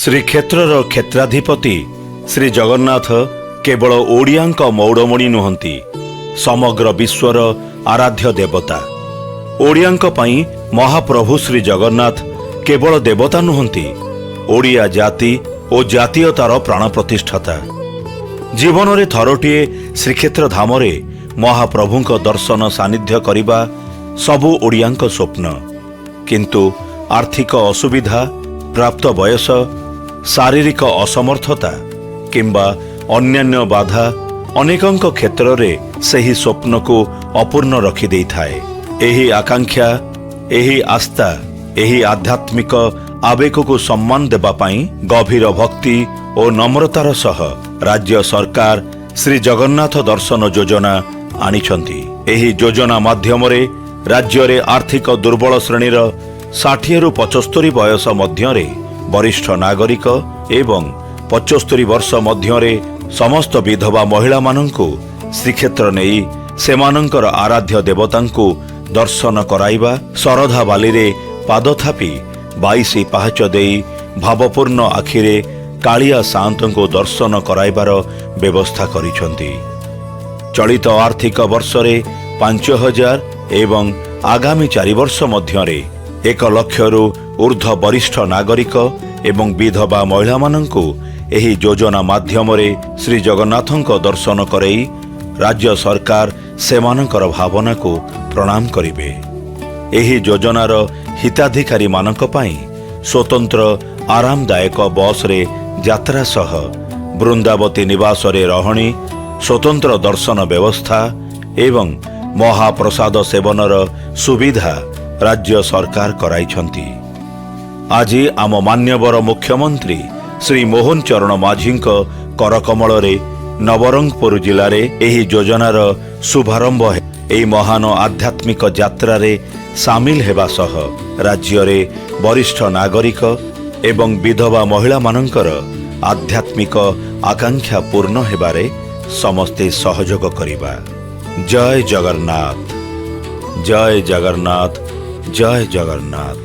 ଶ୍ରୀକ୍ଷେତ୍ରର କ୍ଷେତ୍ରାଧିପତି ଶ୍ରୀ ଜଗନ୍ନାଥ କେବଳ ଓଡ଼ିଆଙ୍କ ମୌଡ଼ମଣି ନୁହନ୍ତି, ସମଗ୍ର ବିଶ୍ୱର ଆରାଧ୍ୟ ଦେବତା। ଓଡ଼ିଆଙ୍କ ପାଇଁ ମହାପ୍ରଭୁ ଶ୍ରୀ ଜଗନ୍ନାଥ କେବଳ ଦେବତା ନୁହନ୍ତି, ଓଡ଼ିଆ ଜାତି ଓ ଜାତୀୟତାର ପ୍ରାଣ ପ୍ରତିଷ୍ଠାତା। ଜୀବନରେ ଥରଟିଏ ଶ୍ରୀକ୍ଷେତ୍ର ଧାମରେ ମହାପ୍ରଭୁଙ୍କ ଦର୍ଶନ ସାନ୍ନିଧ୍ୟ କରିବା ସବୁ ଓଡ଼ିଆଙ୍କ ସ୍ୱପ୍ନ। କିନ୍ତୁ ଆର୍ଥିକ ଅସୁବିଧା, ପ୍ରାପ୍ତ ବୟସ, ଶାରୀରିକ ଅସମର୍ଥତା କିମ୍ବା ଅନ୍ୟାନ୍ୟ ବାଧା ଅନେକଙ୍କ କ୍ଷେତ୍ରରେ ସେହି ସ୍ୱପ୍ନକୁ ଅପୂର୍ଣ୍ଣ ରଖିଦେଇଥାଏ। ଏହି ଆକାଂକ୍ଷା, ଏହି ଆସ୍ଥା, ଏହି ଆଧ୍ୟାତ୍ମିକ ଆବେଗକୁ ସମ୍ମାନ ଦେବା ପାଇଁ ଗଭୀର ଭକ୍ତି ଓ ନମ୍ରତାର ସହ ରାଜ୍ୟ ସରକାର ଶ୍ରୀ ଜଗନ୍ନାଥ ଦର୍ଶନ ଯୋଜନା ଆଣିଛନ୍ତି। ଏହି ଯୋଜନା ମାଧ୍ୟମରେ ରାଜ୍ୟରେ ଆର୍ଥିକ ଦୁର୍ବଳ ଶ୍ରେଣୀର 60ରୁ 75 ବୟସ ମଧ୍ୟରେ ବରିଷ୍ଠ ନାଗରିକ ଏବଂ 75 ବର୍ଷ ମଧ୍ୟରେ ସମସ୍ତ ବିଧବା ମହିଳାମାନଙ୍କୁ ଶ୍ରୀକ୍ଷେତ୍ର ନେଇ ସେମାନଙ୍କର ଆରାଧ୍ୟ ଦେବତାଙ୍କୁ ଦର୍ଶନ କରାଇବା, ଶରଧା ବାଲିରେ ପାଦ ଥାପି 22 ପାହାଚ ଦେଇ ଭାବପୂର୍ଣ୍ଣ ଆଖିରେ କାଳିଆ ସାଆନ୍ତଙ୍କୁ ଦର୍ଶନ କରାଇବାର ବ୍ୟବସ୍ଥା କରିଛନ୍ତି। ଚଳିତ ଆର୍ଥିକ ବର୍ଷରେ 5000 ଏବଂ ଆଗାମୀ 4 ବର୍ଷ ମଧ୍ୟରେ 1 ଲକ୍ଷରୁ ଉର୍ଦ୍ଧ୍ୱ ବରିଷ୍ଠ ନାଗରିକ ଏବଂ ବିଧବା ମହିଳାମାନଙ୍କୁ ଏହି ଯୋଜନା ମାଧ୍ୟମରେ ଶ୍ରୀ ଜଗନ୍ନାଥଙ୍କ ଦର୍ଶନ କରାଇ ରାଜ୍ୟ ସରକାର ସେମାନଙ୍କର ଭାବନାକୁ ପ୍ରଣାମ କରିବେ। ଏହି ଯୋଜନାର ହିତାଧିକାରୀମାନଙ୍କ ପାଇଁ ସ୍ୱତନ୍ତ୍ର ଆରାମଦାୟକ ବସ୍ରେ ଯାତ୍ରା ସହ ବୃନ୍ଦାବତୀ ନିବାସରେ ରହଣି, ସ୍ୱତନ୍ତ୍ର ଦର୍ଶନ ବ୍ୟବସ୍ଥା ଏବଂ ମହାପ୍ରସାଦ ସେବନର ସୁବିଧା ରାଜ୍ୟ ସରକାର କରାଇଛନ୍ତି। ଆଜି ଆମ ମାନ୍ୟବର ମୁଖ୍ୟମନ୍ତ୍ରୀ ଶ୍ରୀ ମୋହନ ଚରଣ ମାଝୀଙ୍କ କରକମଳରେ ନବରଙ୍ଗପୁର ଜିଲ୍ଲାରେ ଏହି ଯୋଜନାର ଶୁଭାରମ୍ଭ। ଏହି ମହାନ ଆଧ୍ୟାତ୍ମିକ ଯାତ୍ରାରେ ସାମିଲ ହେବା ସହ ରାଜ୍ୟରେ ବରିଷ୍ଠ ନାଗରିକ ଏବଂ ବିଧବା ମହିଳାମାନଙ୍କର ଆଧ୍ୟାତ୍ମିକ ଆକାଂକ୍ଷା ପୂର୍ଣ୍ଣ ହେବାରେ ସମସ୍ତେ ସହଯୋଗ କରିବା। ଜୟ ଜଗନ୍ନାଥ, ଜୟ ଜଗନ୍ନାଥ, ଜୟ ଜଗନ୍ନାଥ।